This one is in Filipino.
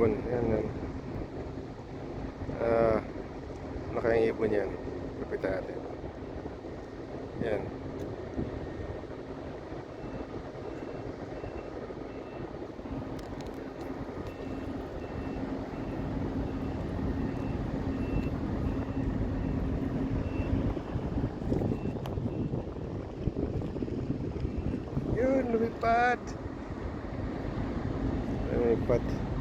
ibon. Yan, yan. Nakaibon yan. Kapitan natin. Yan. Yun, lumipad. Lumipad.